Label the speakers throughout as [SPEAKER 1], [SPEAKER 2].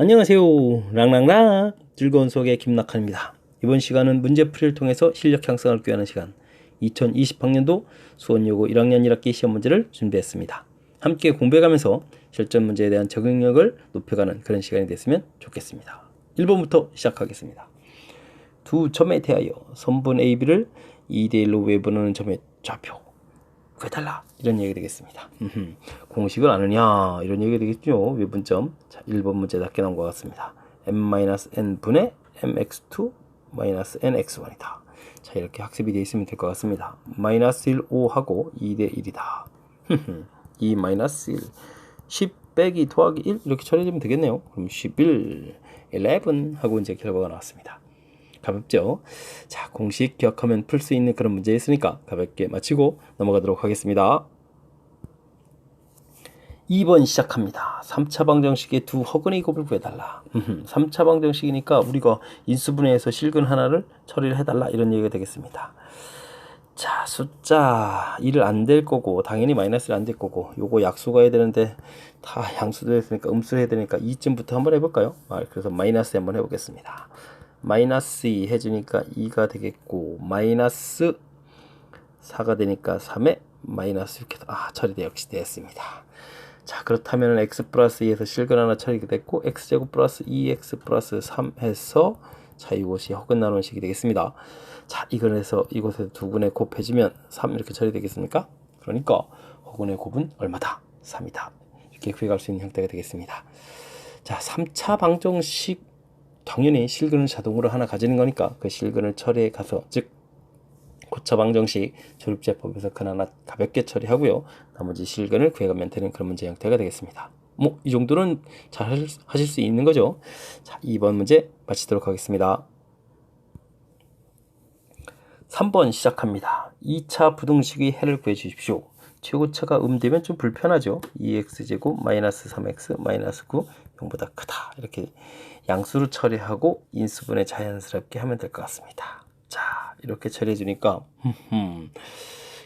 [SPEAKER 1] 안녕하세요. 랑랑랑 즐거운 수학의 김낙한입니다. 이번 시간은 문제풀이를 통해서 실력 향상을 꾀하는 시간 2020학년도 수원여고 1학년 1학기 시험 문제를 준비했습니다. 함께 공부해가면서 실전 문제에 대한 적응력을 높여가는 그런 시간이 됐으면 좋겠습니다. 1번부터 시작하겠습니다. 두 점에 대하여 선분 AB를 2대1로 외분하는 점의 좌표 구해달라 이런 얘기가 되겠습니다. 공식을 아느냐 이런 얘기가 되겠죠. 외분점. 자, 1번 문제답게 나온 것 같습니다. m-n분의 mx2 nx1이다. 자, 이렇게 학습이 되어 있으면 될 것 같습니다. 마이너스 1, 5하고 2대1이다. 2 마이너스 1 10 빼기 더하기 1 이렇게 처리되면 되겠네요. 그럼 11 11 하고 이제 결과가 나왔습니다. 가볍죠? 자, 공식 기억하면 풀 수 있는 그런 문제였으니까 가볍게 마치고 넘어가도록 하겠습니다. 2번 시작합니다. 3차 방정식의 두 허근의 곱을 구해달라. 3차 방정식이니까 우리가 인수분해해서 실근 하나를 처리를 해달라 이런 얘기가 되겠습니다. 자, 숫자 1을 안 될 거고 당연히 마이너스를 안 될 거고 요거 약수가 해야 되는데 다 양수도 했으니까 음수를 해야 되니까 2쯤부터 한번 해볼까요? 그래서 마이너스 한번 해보겠습니다. 마이너스 2 해주니까 2가 되겠고 마이너스 4가 되니까 3에 마이너스 6 해서 처리돼 역시 됐습니다. 자, 그렇다면 x 플러스 2에서 실근 하나 처리가 됐고 x제곱 플러스 2x 플러스 3 해서 자, 이것이 허근 나누식이 되겠습니다. 자, 이것에서 이곳에서 두 근의 곱해지면 3 이렇게 처리되겠습니까? 그러니까 허근의 곱은 얼마다? 3이다. 이렇게 구해갈 수 있는 형태가 되겠습니다. 자, 3차 방정식 당연히 실근을 자동으로 하나 가지는 거니까 그 실근을 처리해 가서 즉 고차 방정식 조립제법에서 근 하나 가볍게 처리하고요. 나머지 실근을 구해가면 되는 그런 문제 형태가 되겠습니다. 이 정도는 잘 하실 수 있는 거죠. 자, 2번 문제 마치도록 하겠습니다. 3번 시작합니다. 2차 부등식의 해를 구해 주십시오. 최고차가 되면 좀 불편하죠. 2x제곱 마이너스 3x 마이너스 9 0보다 크다. 이렇게 양수로 처리하고 인수분해 자연스럽게 하면 될 것 같습니다. 자, 이렇게 처리해 주니까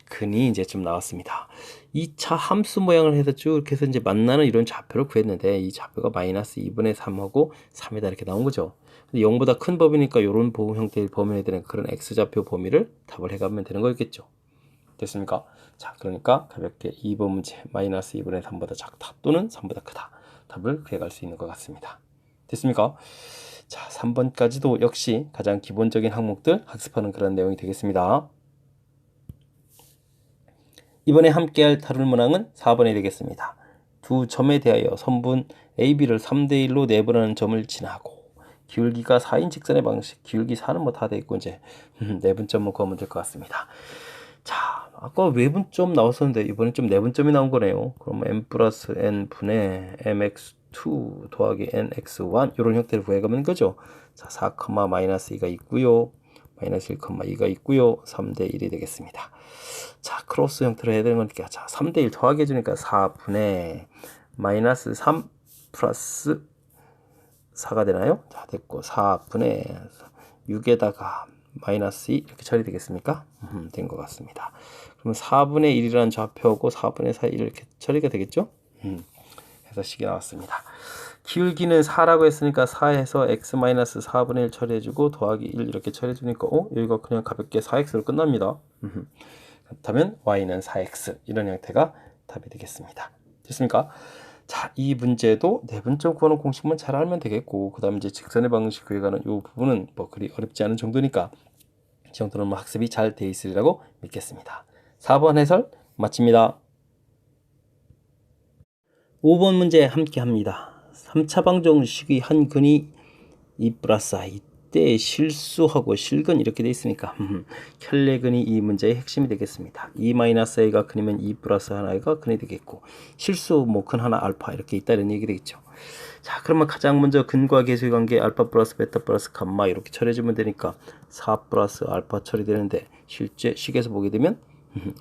[SPEAKER 1] 근이 이제 좀 나왔습니다. 2차 함수 모양을 해서 쭉 이렇게 해서 이제 만나는 이런 좌표를 구했는데 이 좌표가 마이너스 2분의 3하고 3이다 이렇게 나온 거죠. 근데 0보다 큰 범위니까 이런 보호 형태의 범위에 되는 그런 x좌표 범위를 답을 해가면 되는 거겠죠. 됐습니까? 자, 그러니까 가볍게 2번 문제 마이너스 2분의 3보다 작다 또는 3보다 크다 답을 구해갈 수 있는 것 같습니다. 됐습니까? 자, 3번까지도 역시 가장 기본적인 항목들 학습하는 그런 내용이 되겠습니다. 이번에 함께할 다룰 문항은 4번이 되겠습니다. 두 점에 대하여 선분 AB를 3대1로 내분하는 점을 지나고 기울기가 4인 직선의 방식, 기울기 4는 뭐 다 돼 있고 이제 내분점만 구하면 될 것 같습니다. 자, 아까 외분점 나왔었는데 이번엔 좀 내분점이 나온 거네요. 그럼 m 플러스 n 분의 mx2 더하기 nx1 이런 형태를 구해가면 거죠. 자, 4, 마이너스 2가 있고요. 마이너스 1, 2가 있고요. 3대1이 되겠습니다. 자, 크로스 형태로 해야 되는 거니까 자, 3대1 더하기 해주니까 4분의 마이너스 3 플러스 4가 되나요? 자, 됐고 4분의 6에다가 마이너스 2 이렇게 처리되겠습니까? 된 것 같습니다. 그러면 4분의 1이라는 좌표하고 4분의 4 이렇게 처리가 되겠죠? 해서 식이 나왔습니다. 기울기는 4라고 했으니까 4에서 x-4분의 1 처리해주고 더하기 1 이렇게 처리해주니까 여기가 그냥 가볍게 4x로 끝납니다. 그렇다면 y는 4x 이런 형태가 답이 되겠습니다. 됐습니까? 자, 이 문제도 내분점 구하는 공식만 잘 알면 되겠고 그 다음에 이제 직선의 방식 구해가는 이 부분은 뭐 그리 어렵지 않은 정도니까 이 정도는 뭐 학습이 잘 돼 있으리라고 믿겠습니다. 4번 해설 마칩니다. 5번 문제 함께 합니다. 3차 방정식의 한 근이 2 플러스 i 때 실수하고 실근 이렇게 돼 있으니까 켤레근이 이 문제의 핵심이 되겠습니다. 2 마이너스 a가 근이면 2 플러스 하나가 근이 되겠고 실수 뭐 근 하나 알파 이렇게 있다 이런 얘기 되겠죠. 자, 그러면 가장 먼저 근과 계수의 관계 알파 플러스 베타 플러스 감마 이렇게 처리해주면 되니까 4 플러스 알파 처리되는데 실제 식에서 보게 되면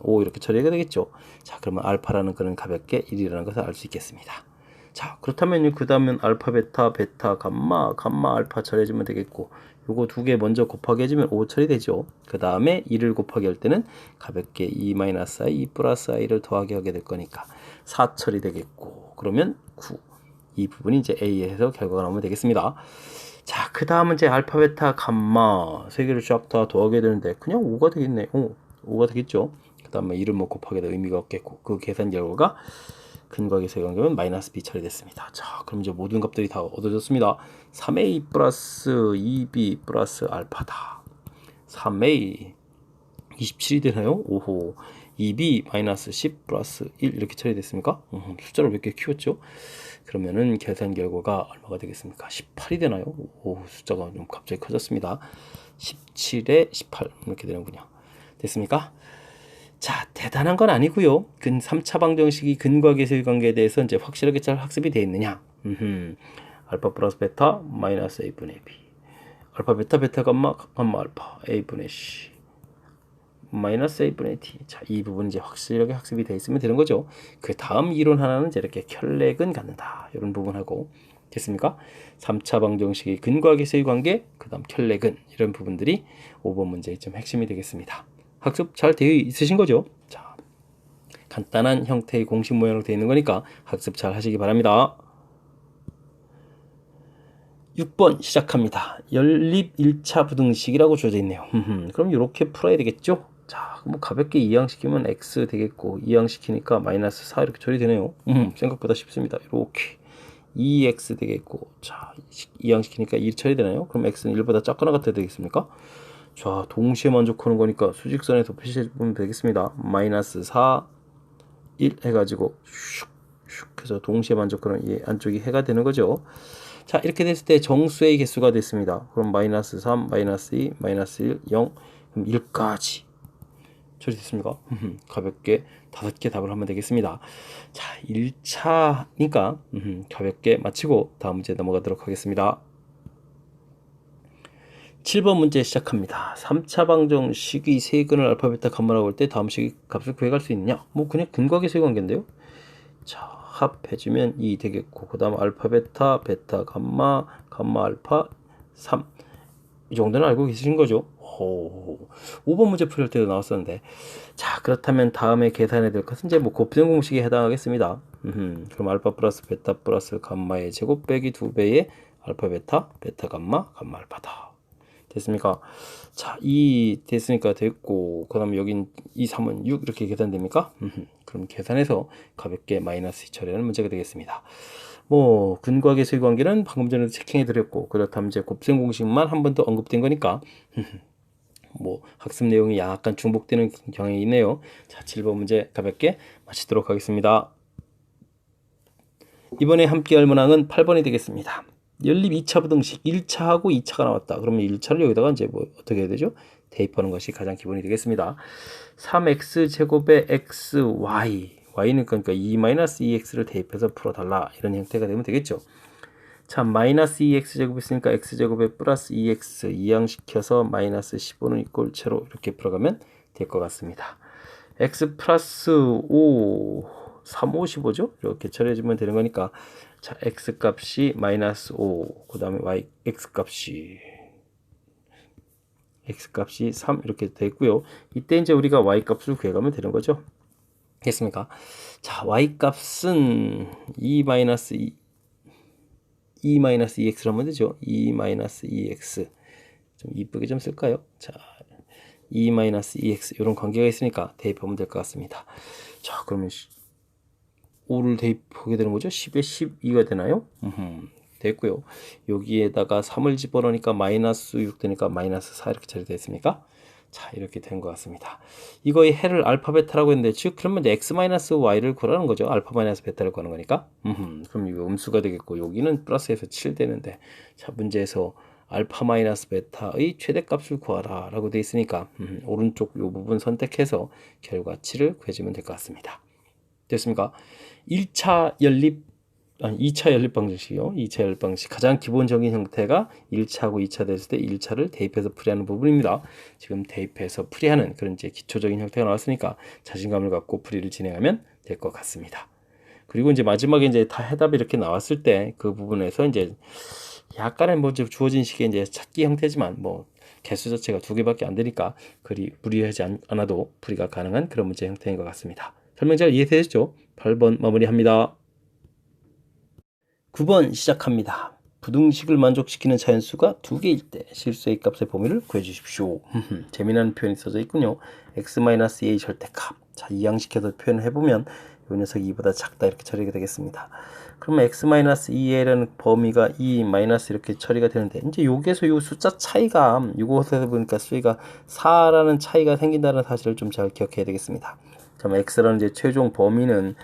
[SPEAKER 1] 5 이렇게 처리가 되겠죠. 자, 그러면 알파라는 근은 가볍게 1이라는 것을 알 수 있겠습니다. 자, 그렇다면 그 다음엔 알파 베타 베타 감마 알파 처리해주면 되겠고 요거 두 개 먼저 곱하기 해주면 5 처리되죠. 그 다음에 2를 곱하기 할 때는 가볍게 2 마이너스 i 2 플러스 i를 더하기 하게 될 거니까 4 처리되겠고 그러면 9 이 부분이 이제 A에서 결과가 나오면 되겠습니다. 자, 그 다음은 이제 알파, 베타, 감마 세 개를 쫙 다 더하게 되는데 그냥 5가 되겠네. 5가 되겠죠. 그 다음에 1을 뭐 곱하게 돼 의미가 없겠고 그 계산 결과가 근각의 세관계면 마이너스 B 처리됐습니다. 자, 그럼 이제 모든 값들이 다 얻어졌습니다. 3A 플러스 2B 플러스 알파다. 3A 27이 되나요? 오호. 2B 마이너스 10 플러스 1 이렇게 처리됐습니까? 숫자를 몇 개 키웠죠? 그러면은 계산 결과가 얼마가 되겠습니까? 18이 되나요? 오, 숫자가 좀 갑자기 커졌습니다. 17에 18 이렇게 되는군요. 됐습니까? 자, 대단한 건 아니고요. 3차 방정식이 근과 계수의 관계에 대해서 이제 확실하게 잘 학습이 되어 있느냐? 알파 플러스 베타 마이너스 A분의 B. 알파 베타 베타 감마 감마 알파 A분의 C 마이너스 A분의 T. 자, 이 부분 이제 확실하게 학습이 되어 있으면 되는 거죠. 그 다음 이론 하나는 이제 이렇게 혈렉은 갖는다. 이런 부분하고 됐습니까? 3차 방정식의 근과 계수의 관계, 그 다음 혈렉은 이런 부분들이 5번 문제의 좀 핵심이 되겠습니다. 학습 잘 되어 있으신 거죠? 자, 간단한 형태의 공식 모양으로 되어 있는 거니까 학습 잘 하시기 바랍니다. 6번 시작합니다. 연립 1차 부등식이라고 주어져 있네요. 그럼 이렇게 풀어야 되겠죠? 자, 뭐 가볍게 이항시키면 x 되겠고 이항시키니까 마이너스 4 이렇게 처리되네요. 생각보다 쉽습니다. 이렇게 2x 되겠고 자, 이항시키니까 2 처리되나요? 그럼 x는 1보다 작거나 같아야 되겠습니까? 자, 동시에 만족하는 거니까 수직선에서 표시해보면 되겠습니다. 마이너스 4, 1 해가지고 슉슉 해서 동시에 만족하는 이 안쪽이 해가 되는 거죠. 자, 이렇게 됐을 때 정수의 개수가 됐습니다. 그럼 마이너스 3, 마이너스 2, 마이너스 1, 0, 그럼 1까지 처리됐습니까? 가볍게 5개 답을 하면 되겠습니다. 자, 1차니까 가볍게 마치고 다음 문제 넘어가도록 하겠습니다. 7번 문제 시작합니다. 3차 방정식의 세근을 알파, 베타, 감마라고 할 때 다음 식의 값을 구해갈 수 있느냐? 뭐 그냥 근각계수의 관계인데요. 자, 합해주면 2 되겠고 그 다음 알파, 베타, 베타, 감마, 감마, 알파 3. 이 정도는 알고 계신 거죠? 오, 5번 문제 풀릴 때도 나왔었는데 자, 그렇다면 다음에 계산해야 될 것은 이제 뭐 곱셈 공식에 해당하겠습니다. 그럼 알파 플러스 베타 플러스 감마의 제곱 빼기 2배의 알파, 베타, 베타, 감마, 감마, 알파다. 됐습니까? 자, 2 됐으니까 됐고 그 다음에 여긴 2, 3은 6 이렇게 계산됩니까? 그럼 계산해서 가볍게 마이너스 처리하는 문제가 되겠습니다. 뭐 근과 계수의 관계는 방금 전에도 체킹해 드렸고 그렇다면 이제 곱셈 공식만 한 번 더 언급된 거니까 뭐 학습 내용이 약간 중복되는 경향이 있네요. 자, 7번 문제 가볍게 마치도록 하겠습니다. 이번에 함께 할 문항은 8번이 되겠습니다. 연립 2차 부등식 1차하고 2차가 나왔다. 그러면 1차를 여기다가 이제 뭐 어떻게 해야 되죠? 대입하는 것이 가장 기본이 되겠습니다. 3x 제곱에 xy y는 그러니까 2-2x를 대입해서 풀어달라 이런 형태가 되면 되겠죠. 자, 마이너스 2x 제곱 있으니까 x 제곱에 플러스 2x 이항시켜서 마이너스 15는 이꼴 제로 이렇게 풀어가면 될 것 같습니다. x 플러스 5 3, 5, 15죠? 이렇게 처리해주면 되는 거니까 자, x 값이 마이너스 5 그 다음에 y x 값이 3 이렇게 되고요. 이때 이제 우리가 y 값을 구해가면 되는 거죠. 됐습니까? 자, y 값은 2-2x로 하면 되죠. 2-2x 좀 이쁘게 좀 쓸까요? 자, 2-2x 이런 관계가 있으니까 대입하면 될 것 같습니다. 자, 그러면 5를 대입하게 되는 거죠. 10에 12가 되나요? 됐고요. 여기에다가 3을 집어넣으니까 마이너스 6 되니까 마이너스 4 이렇게 처리되어 있습니까? 자, 이렇게 된 것 같습니다. 이거의 해를 알파, 베타라고 했는데 즉 그러면 이제 x-y를 구하라는 거죠. 알파 베타를 구하는 거니까. 그럼 이거 음수가 되겠고 여기는 플러스에서 7 되는데 자, 문제에서 알파 마이너스 베타의 최대값을 구하라 라고 되어 있으니까 오른쪽 이 부분 선택해서 결과치를 구해주면 될 것 같습니다. 됐습니까? 2차 연립 방정식이요. 2차 연립 방정식 가장 기본적인 형태가 1차하고 2차 됐을 때 1차를 대입해서 풀이하는 부분입니다. 지금 대입해서 풀이하는 그런 이제 기초적인 형태가 나왔으니까 자신감을 갖고 풀이를 진행하면 될 것 같습니다. 그리고 이제 마지막에 이제 다 해답이 이렇게 나왔을 때 그 부분에서 이제 약간의 뭐 주어진 식의 이제 찾기 형태지만 뭐 개수 자체가 2개밖에 안 되니까 그리 무리하지 않아도 풀이가 가능한 그런 문제 형태인 것 같습니다. 설명 잘 이해되셨죠? 8번 마무리합니다. 9번 시작합니다. 부등식을 만족시키는 자연수가 두 개일 때 실수의 값의 범위를 구해주십시오. 재미나는 표현이 써져 있군요. x-a 절대값. 자, 이항시켜서 표현을 해보면 이 녀석이 2보다 작다 이렇게 처리가 되겠습니다. 그러면 x-2a라는 범위가 2 마이너스 이렇게 처리가 되는데 이제 여기에서 요 숫자 차이가 이곳에서 보니까 수위가 4라는 차이가 생긴다는 사실을 좀 잘 기억해야 되겠습니다. 그럼 x라는 이제 최종 범위는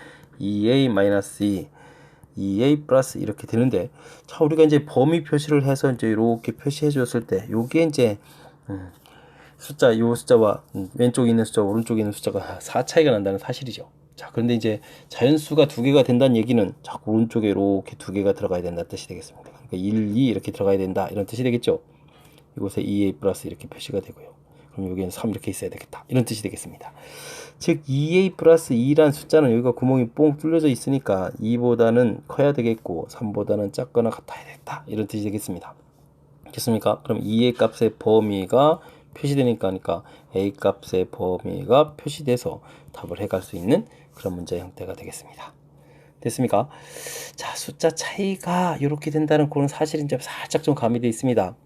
[SPEAKER 1] 2a-2 2a 플러스 이렇게 되는데, 자, 우리가 이제 범위 표시를 해서 이제 이렇게 표시해 줬을 때, 요게 이제, 숫자, 요 숫자와 왼쪽에 있는 숫자와 오른쪽에 있는 숫자가 4 차이가 난다는 사실이죠. 자, 그런데 이제 자연수가 두 개가 된다는 얘기는 자꾸 오른쪽에 이렇게 두 개가 들어가야 된다는 뜻이 되겠습니다. 그러니까 1, 2 이렇게 들어가야 된다. 이런 뜻이 되겠죠. 이곳에 2a 플러스 이렇게 표시가 되고요. 그럼 여기는 3 이렇게 있어야 되겠다. 이런 뜻이 되겠습니다. 즉 2a 플러스 2란 숫자는 여기가 구멍이 뽕 뚫려져 있으니까 2보다는 커야 되겠고 3보다는 작거나 같아야 되겠다. 이런 뜻이 되겠습니다. 됐습니까? 그럼 2a 값의 범위가 표시되니까 a 값의 범위가 표시돼서 답을 해갈 수 있는 그런 문제 형태가 되겠습니다. 됐습니까? 자, 숫자 차이가 이렇게 된다는 그런 사실은 이제 살짝 좀 가미되어 있습니다.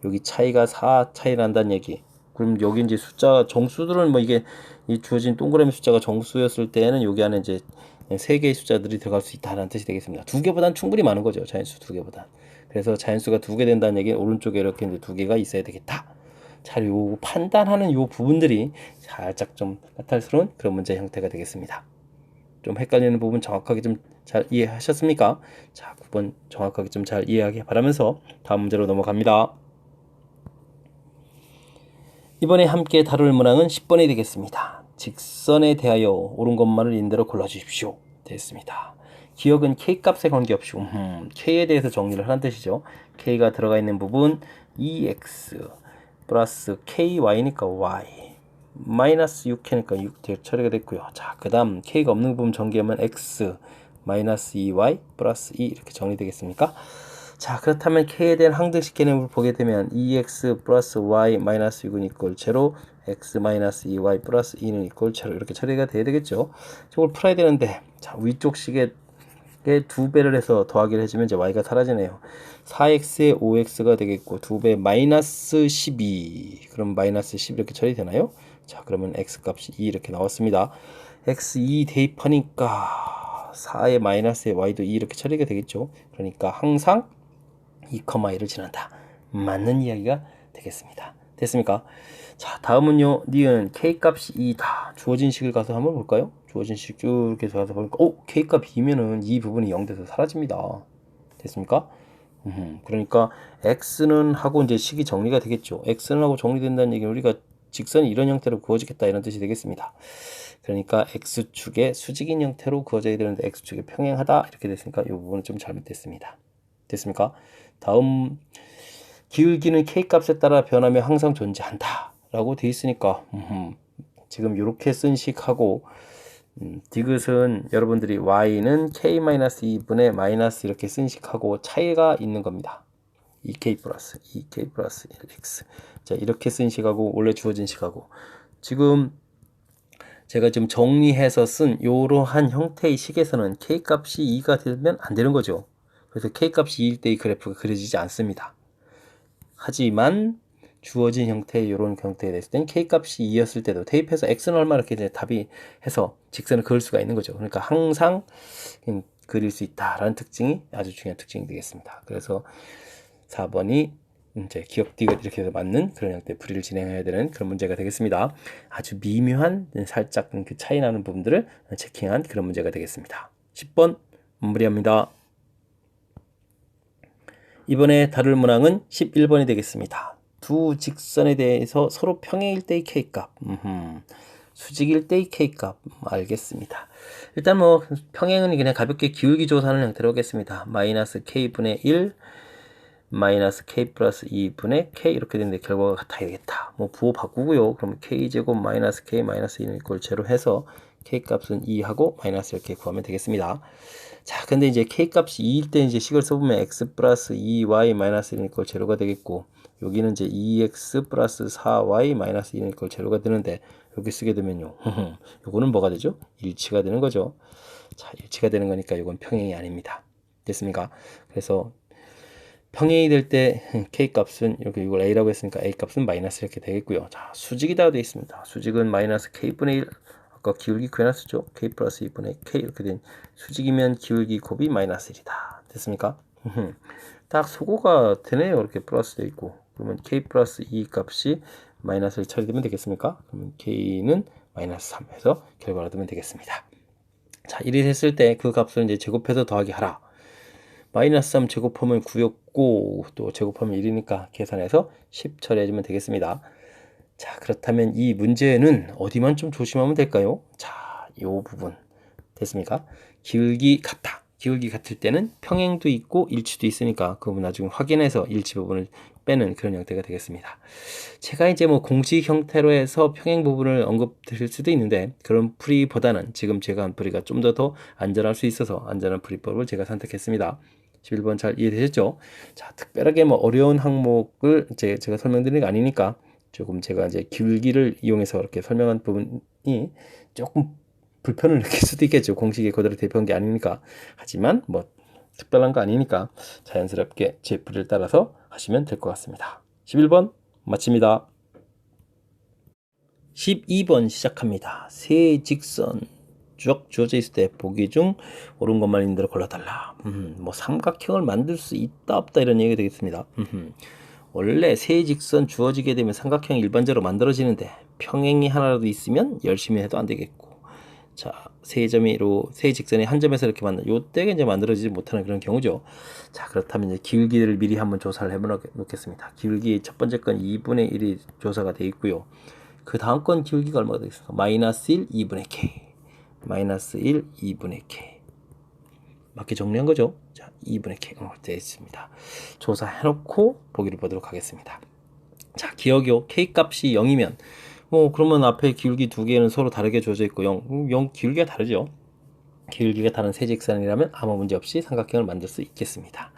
[SPEAKER 1] 여기 차이가 4 차이 난다는 얘기. 그럼 여기 이제 숫자 정수들은 뭐 이게 이 주어진 동그라미 숫자가 정수였을 때는 여기 안에 이제 3개의 숫자들이 들어갈 수 있다는 뜻이 되겠습니다. 2개보다는 충분히 많은 거죠. 자연수 2개보다. 그래서 자연수가 2개 된다는 얘기는 오른쪽에 이렇게 이제 2개가 있어야 되겠다. 자, 요 판단하는 요 부분들이 살짝 좀 까탈스러운 그런 문제 형태가 되겠습니다. 좀 헷갈리는 부분 정확하게 좀 잘 이해하셨습니까? 자, 9번 정확하게 좀 잘 이해하기 바라면서 다음 문제로 넘어갑니다. 이번에 함께 다룰 문항은 10번이 되겠습니다. 직선에 대하여 옳은 것만을 인대로 골라주십시오. 됐습니다. 기억은 k값에 관계없이 k에 대해서 정리를 하는 뜻이죠. k가 들어가 있는 부분 2x 플러스 ky니까 y 마이너스 6k니까 6 처리가 됐고요. 자, 그 다음 k가 없는 부분 전개하면 x 마이너스 2y 플러스 2 이렇게 정리되겠습니까? 자, 그렇다면 k에 대한 항등식 개념을 보게 되면 2x 플러스 y 마이너스 6은 이꼴 제로, x 마이너스 2y 플러스 2는 이꼴 제로 이렇게 처리가 돼야 되겠죠. 저걸 풀어야 되는데, 자, 위쪽 식에 2배를 해서 더하기를 해주면 이제 y가 사라지네요. 4x에 5x가 되겠고 2배 마이너스 12, 그럼 마이너스 10 이렇게 처리되나요? 자, 그러면 x 값이 2 이렇게 나왔습니다. x 2 대입하니까 4의 마이너스의 y도 2 이렇게 처리가 되겠죠. 그러니까 항상 2,1을 지난다. 맞는 이야기가 되겠습니다. 됐습니까? 자, 다음은요. 니은 k값이 2다. 주어진 식을 가서 한번 볼까요? 주어진 식 쭉 이렇게 가서 보니까 k값 2면은 이 부분이 0 돼서 사라집니다. 됐습니까? 그러니까 x는 하고 이제 식이 정리가 되겠죠. x는 하고 정리된다는 얘기는 우리가 직선이 이런 형태로 그어지겠다 이런 뜻이 되겠습니다. 그러니까 x축의 수직인 형태로 그어져야 되는데 x축의 평행하다 이렇게 됐으니까 이 부분은 좀 잘못됐습니다. 됐습니까? 다음 기울기는 k값에 따라 변하며 항상 존재한다 라고 돼 있으니까 지금 이렇게 쓴 식하고 디귿은 여러분들이 y는 k-2분의 마이너스 이렇게 쓴 식하고 차이가 있는 겁니다. 2k 플러스 1x. 자, 이렇게 쓴 식하고 원래 주어진 식하고 지금 제가 지금 정리해서 쓴 이러한 형태의 식에서는 k값이 2가 되면 안 되는 거죠. 그래서 k값이 2일 때 이 그래프가 그려지지 않습니다. 하지만 주어진 형태의 이런 형태에 됐을 땐 k값이 2였을 때도 대입해서 x는 얼마 이렇게 답이 해서 직선을 그을 수가 있는 거죠. 그러니까 항상 그릴 수 있다라는 특징이 아주 중요한 특징이 되겠습니다. 그래서 4번이 이제 기억 디귿 이렇게 해서 맞는 그런 형태의 풀이를 진행해야 되는 그런 문제가 되겠습니다. 아주 미묘한 살짝 그 차이 나는 부분들을 체킹한 그런 문제가 되겠습니다. 10번 마무리합니다. 이번에 다룰 문항은 11번이 되겠습니다. 두 직선에 대해서 서로 평행일 때의 k값, 수직일 때의 k값 알겠습니다. 일단 뭐 평행은 그냥 가볍게 기울기 조사하는 형태로 하겠습니다. 마이너스 k분의 1 마이너스 k 플러스 2분의 k 이렇게 되는데 결과가 같아야겠다. 뭐 부호 바꾸고요. 그럼 k제곱 마이너스 k 마이너스 2는 이꼴 제로 해서 k 값은 2하고 마이너스 이렇게 구하면 되겠습니다. 자, 근데 이제 k 값이 2일 때 이제 식을 써보면 x 플러스 2y 마이너스 1은 이꼴 제로가 되겠고 여기는 이제 2x 플러스 4y 마이너스 1은 이꼴 제로가 되는데 여기 쓰게 되면요. 요거는 뭐가 되죠? 일치가 되는 거죠. 자, 일치가 되는 거니까 이건 평행이 아닙니다. 됐습니까? 그래서 평행이 될 때 k 값은 이렇게 이걸 a라고 했으니까 a 값은 마이너스 이렇게 되겠고요. 자, 수직이 다 되어 있습니다. 수직은 마이너스 k분의 1, 아까 기울기 구해놨었죠? k 플러스 2분의 k 이렇게 된 수직이면 기울기 곱이 마이너스 1이다. 됐습니까? 딱 소거가 되네요. 이렇게 플러스 되어 있고. 그러면 k 플러스 2 값이 마이너스를 처리되면 되겠습니까? 그러면 k는 마이너스 3 해서 결과를 두면 되겠습니다. 자, 1이 됐을 때 그 값을 이제 제곱해서 더하기 하라. 마이너스 3 제곱하면 9였고 또 제곱하면 1이니까 계산해서 10 처리해주면 되겠습니다. 자, 그렇다면 이 문제는 어디만 좀 조심하면 될까요? 자, 요 부분 됐습니까? 기울기 같다. 기울기 같을 때는 평행도 있고 일치도 있으니까 그 부분 나중에 확인해서 일치 부분을 빼는 그런 형태가 되겠습니다. 제가 이제 뭐 공식 형태로 해서 평행 부분을 언급드릴 수도 있는데 그런 풀이보다는 지금 제가 한 풀이가 좀 더 안전할 수 있어서 안전한 풀이법을 제가 선택했습니다. 11번 잘 이해되셨죠? 자, 특별하게 뭐 어려운 항목을 제가 설명드리는 게 아니니까 조금 제가 이제 기울기를 이용해서 이렇게 설명한 부분이 조금 불편을 느낄 수도 있겠죠. 공식에 그대로 대표한 게 아니니까. 하지만 뭐 특별한 거 아니니까 자연스럽게 제 풀이를 따라서 하시면 될 것 같습니다. 11번 마칩니다. 12번 시작합니다. 세 직선 쭉 주어져 있을 때 보기 중 옳은 것만 있는 대로 골라달라. 뭐 삼각형을 만들 수 있다 없다 이런 얘기가 되겠습니다. 원래 세 직선 주어지게 되면 삼각형이 일반적으로 만들어지는데 평행이 하나라도 있으면 열심히 해도 안 되겠고, 자, 세 직선이 한 점에서 이렇게 요때가 이제 만들어지지 못하는 그런 경우죠. 자, 그렇다면 이제 기울기를 미리 한번 조사를 해놓겠습니다. 기울기 첫 번째 건 2분의 1이 조사가 되어 있고요. 그 다음 건 기울기가 얼마가 되겠습니까? 마이너스 1, 2분의 k. 마이너스 1, 2분의 k. 맞게 정리한 거죠? 자, 2분의 k 되어 있습니다. 조사해놓고 보기를 보도록 하겠습니다. 자, 기억이요. k 값이 0이면 그러면 앞에 기울기 두 개는 서로 다르게 주어져 있고 0 기울기가 다르죠. 기울기가 다른 세 직선이라면 아무 문제 없이 삼각형을 만들 수 있겠습니다.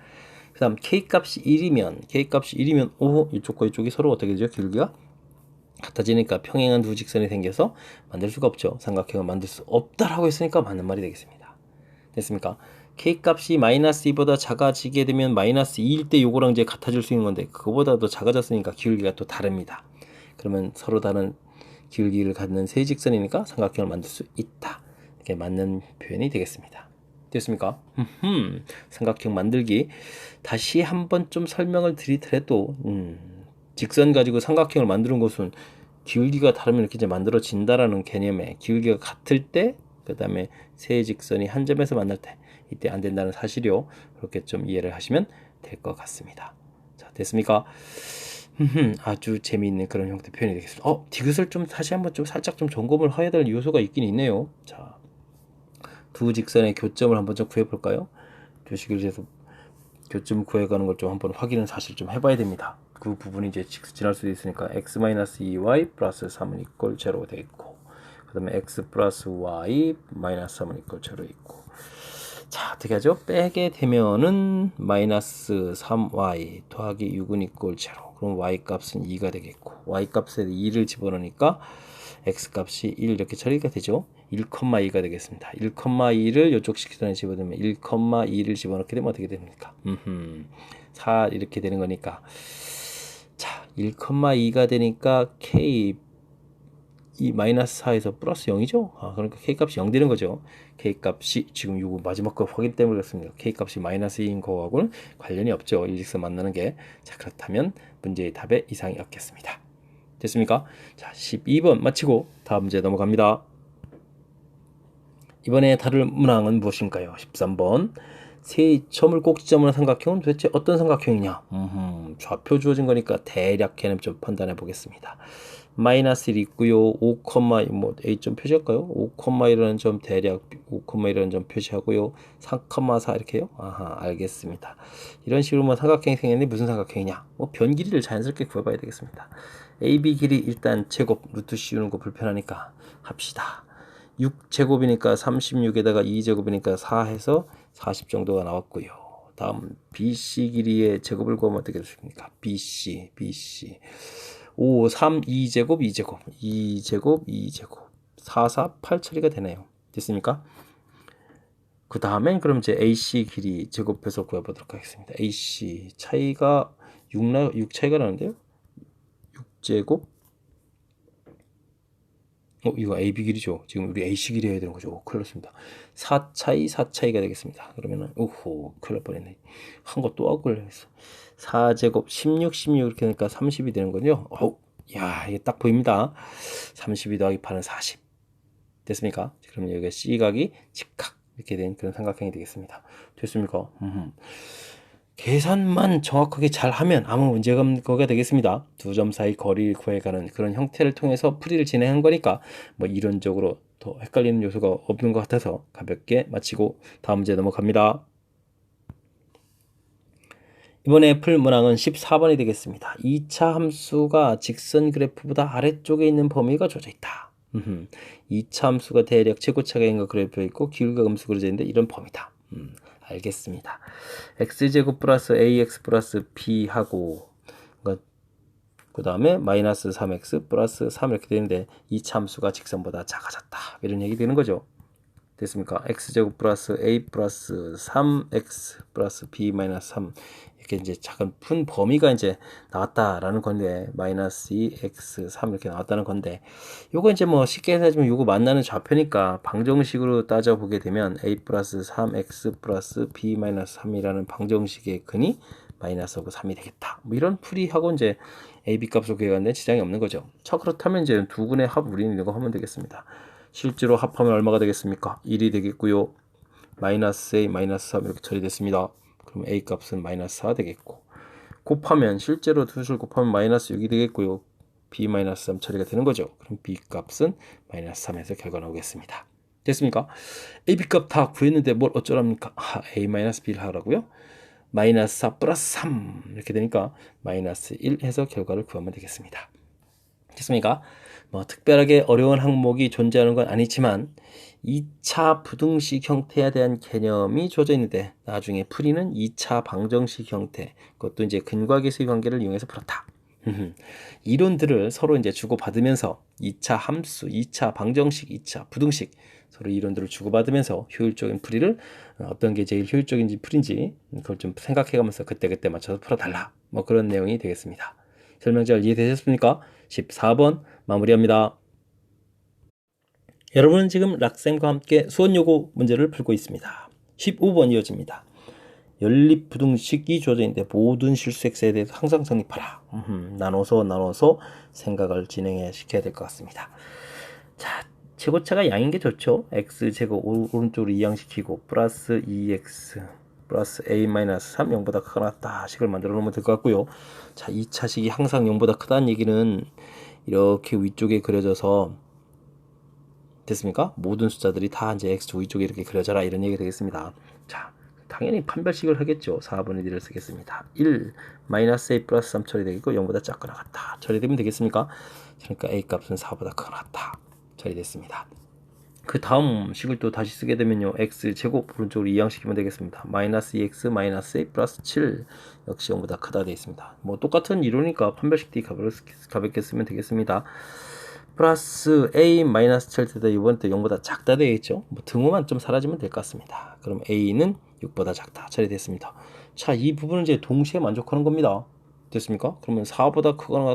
[SPEAKER 1] 그 다음 k 값이 1이면 이쪽과 이쪽이 서로 어떻게 되죠? 기울기가 같아지니까 평행한 두 직선이 생겨서 만들 수가 없죠. 삼각형을 만들 수 없다라고 했으니까 맞는 말이 되겠습니다. 됐습니까? k 값이 마이너스 2보다 작아지게 되면 마이너스 2일 때 요거랑 이제 같아질 수 있는 건데 그거보다도 작아졌으니까 기울기가 또 다릅니다. 그러면 서로 다른 기울기를 갖는 세 직선이니까 삼각형을 만들 수 있다. 이렇게 맞는 표현이 되겠습니다. 됐습니까? 삼각형 만들기 다시 한번 좀 설명을 드리더라도 직선 가지고 삼각형을 만드는 것은 기울기가 다르면 이렇게 이제 만들어진다라는 개념에 기울기가 같을 때, 그 다음에 세 직선이 한 점에서 만날 때 이때 안 된다는 사실이요. 그렇게 좀 이해를 하시면 될 것 같습니다. 자, 됐습니까? 아주 재미있는 그런 형태 표현이 되겠습니다. 디귿을 좀 다시 한번 좀 살짝 좀 점검을 해야 될 요소가 있긴 있네요. 자, 두 직선의 교점을 한번 좀 구해볼까요? 주식을 해서 교점 구해가는 걸 좀 한번 확인은 사실 좀 해봐야 됩니다. 그 부분이 이제 지날 수도 있으니까 x-2y 플러스 3은 이꼴 제로 되어 있고, 그 다음에 x 플러스 y 마이너스 3은 이꼴 제로 있고, 자, 어떻게 하죠? 빼게 되면은 마이너스 3y 더하기 6은 이꼴 제로. 그럼 y 값은 2가 되겠고, y 값에 2를 집어넣으니까 x 값이 1 이렇게 처리가 되죠. 1,2가 되겠습니다. 1,2를 이쪽 식선에 집어넣으면 1,2를 집어넣게 되면 어떻게 됩니까? 4 이렇게 되는 거니까, 자, 1,2가 되니까 k 이 마이너스 4에서 플러스 0이죠? 그러니까 k 값이 0 되는 거죠. k 값이 지금 이거 마지막 거 확인 때문에 그렇습니다. k 값이 마이너스 2인 거하고는 관련이 없죠. 일직선 만나는 게. 자, 그렇다면 문제의 답에 이상이 없겠습니다. 됐습니까? 자, 12번 마치고 다음 문제 넘어갑니다. 이번에 다룰 문항은 무엇인가요? 13번. 세 점을 꼭지점으로 한 삼각형은 도대체 어떤 삼각형이냐? 좌표 주어진 거니까 대략 개념 좀 판단해 보겠습니다. 마이너스 1 있고요. 5, A점 표시할까요? 5,1이라는 점 대략 5,1이라는 점 표시하고요. 3,4 이렇게요. 알겠습니다. 이런 식으로 뭐 삼각형이 생겼는데 무슨 삼각형이냐? 변 길이를 자연스럽게 구해봐야 되겠습니다. AB 길이 일단 제곱 루트 씌우는 거 불편하니까 합시다. 6제곱이니까 36에다가 2제곱이니까 4 해서 40 정도가 나왔고요. 다음 BC 길이의 제곱을 구하면 어떻게 되십니까? BC 5, 3, 2제곱 2제곱 4, 4, 8 처리가 되네요. 됐습니까? 그 다음엔 그럼 이제 AC 길이 제곱해서 구해보도록 하겠습니다. AC 차이가 6 차이가 나는데요. 6제곱. 이거 AB 길이죠. 지금 우리 AC 길이 해야 되는 거죠. 큰일 났습니다. 4 차이가 되겠습니다. 그러면은, 오호, 큰일 날 뻔했네. 한 거 또 하고 걸려있어. 4제곱, 16 이렇게 되니까 30이 되는 거죠. 야, 이게 딱 보입니다. 32 더하기 8은 40. 됐습니까? 그러면 여기가 C각이 직각. 이렇게 된 그런 삼각형이 되겠습니다. 됐습니까? 계산만 정확하게 잘 하면 아무 문제가 없는 거가 되겠습니다. 두 점 사이 거리를 구해가는 그런 형태를 통해서 풀이를 진행한 거니까 뭐 이론적으로 더 헷갈리는 요소가 없는 것 같아서 가볍게 마치고 다음 문제 넘어갑니다. 이번에 풀 문항은 14번이 되겠습니다. 2차 함수가 직선 그래프보다 아래쪽에 있는 범위가 주어져 있다. 2차 함수가 대략 최고차가 있는 그래프에 있고 기울기가 음수 그려져 있는데 이런 범위다. 알겠습니다. x제곱 플러스 ax 플러스 b하고 그 다음에 마이너스 3x 플러스 3 이렇게 되는데 2차 함수가 직선보다 작아졌다. 이런 얘기 되는 거죠. 됐습니까? x제곱 플러스 a 플러스 3x 플러스 b 마이너스 3 이렇게 이제 작은 푼 범위가 이제 나왔다라는 건데 마이너스 2x 3 이렇게 나왔다는 건데 요거 이제 뭐 쉽게 해서 요거 만나는 좌표니까 방정식으로 따져보게 되면 a 플러스 3x 플러스 b 마이너스 3이라는 방정식의 근이 마이너스하고 3이 되겠다. 뭐 이런 풀이하고 이제 a, b 값을 구해가는데 지장이 없는 거죠. 자, 그렇다면 이제 두 근의 합 우리는 이거 하면 되겠습니다. 실제로 합하면 얼마가 되겠습니까? 1이 되겠고요. 마이너스 a, 마이너스 3 이렇게 처리됐습니다. 그럼 a 값은 마이너스 4 되겠고 곱하면 실제로 두 줄 곱하면 마이너스 6이 되겠고요. b 마이너스 3 처리가 되는 거죠. 그럼 b 값은 마이너스 3에서 결과 나오겠습니다. 됐습니까? a, b 값 다 구했는데 뭘 어쩌랍니까? a 마이너스 b를 하라고요? 마이너스 4 플러스 3 이렇게 되니까 마이너스 1 해서 결과를 구하면 되겠습니다. 됐습니까? 뭐 특별하게 어려운 항목이 존재하는 건 아니지만 2차 부등식 형태에 대한 개념이 주어져 있는데 나중에 풀이는 2차 방정식 형태 그것도 이제 근과 계수의 관계를 이용해서 풀었다. 이론들을 서로 이제 주고받으면서 2차 함수, 2차 방정식, 2차 부등식 서로 이론들을 주고받으면서 효율적인 풀이를 어떤 게 제일 효율적인지 풀인지 그걸 좀 생각해가면서 그때그때 맞춰서 풀어달라. 뭐 그런 내용이 되겠습니다. 설명 잘 이해되셨습니까? 14번 마무리합니다. 여러분은 지금 락쌤과 함께 수원요고 문제를 풀고 있습니다. 15번 이어집니다. 연립부등식이 주어져 있는데 모든 실수x에 대해서 항상 성립하라. 나눠서 생각을 진행시켜야 될 것 같습니다. 자, 최고차가 양인 게 좋죠. x제곱 오른쪽으로 이항시키고 플러스 2x 플러스 a-3 0보다 크거나 같다 식을 만들어 놓으면 될 것 같고요. 자, 2차식이 항상 0보다 크다는 얘기는 이렇게 위쪽에 그려져서 됐습니까? 모든 숫자들이 다 이제 x 위쪽에 이렇게 그려져라 이런 얘기가 되겠습니다. 자, 당연히 판별식을 하겠죠. 4번의 D를 쓰겠습니다. 1 마이너스 a 플러스 3 처리되겠고 0보다 작거나 같다. 처리되면 되겠습니까? 그러니까 a 값은 4보다 크거나 같다. 처리됐습니다. 그 다음 식을 또 다시 쓰게 되면요. x제곱 오른쪽으로 이항시키면 되겠습니다. 마이너스 2x 마이너스 a 플러스 7 역시 0보다 크다 되어 있습니다. 뭐 똑같은 이론이니까 판별식 D 가볍게 쓰면 되겠습니다. 플러스 a 마이너스 7 때다 이번 때 0보다 작다 되어 있죠. 뭐 등호만 좀 사라지면 될 것 같습니다. 그럼 a는 6보다 작다 처리됐습니다. 자, 이 부분은 이제 동시에 만족하는 겁니다. 됐습니까? 그러면 4보다 크거나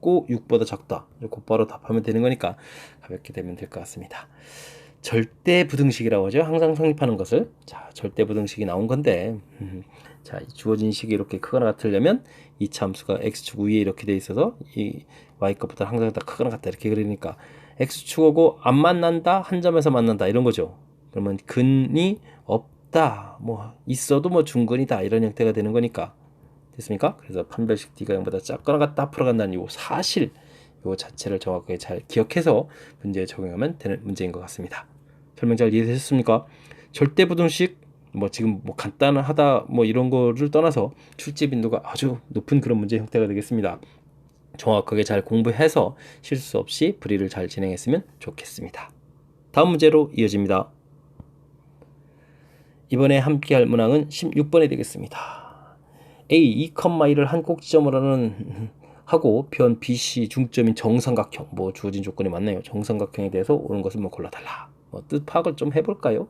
[SPEAKER 1] 같고 6보다 작다. 곧바로 답하면 되는 거니까 가볍게 되면 될 것 같습니다. 절대 부등식이라고 하죠. 항상 성립하는 것을. 자, 절대 부등식이 나온 건데 자, 주어진 식이 이렇게 크거나 같으려면 이 함수가 x축 위에 이렇게 돼 있어서 이 y값보다 항상 다 크거나 같다 이렇게 그리니까 x축하고 안 만난다, 한 점에서 만난다 이런 거죠. 그러면 근이 없다, 뭐 있어도 뭐 중근이다 이런 형태가 되는 거니까 됐습니까? 그래서 판별식 D가 0보다 작거나 같다 앞으로 간다는 이 사실 요 자체를 정확하게 잘 기억해서 문제에 적용하면 되는 문제인 것 같습니다. 설명 잘 이해되셨습니까? 절대 부등식 뭐 지금 뭐 간단하다 뭐 이런 거를 떠나서 출제 빈도가 아주 높은 그런 문제 형태가 되겠습니다. 정확하게 잘 공부해서 실수 없이 풀이를 잘 진행했으면 좋겠습니다. 다음 문제로 이어집니다. 이번에 함께할 문항은 16번이 되겠습니다. A, 2,1을 한 꼭지점으로 하고 변 BC 중점인 정삼각형 뭐 주어진 조건이 맞네요. 정삼각형에 대해서 옳은 것을 뭐 골라달라. 뭐 뜻 파악을 좀 해볼까요?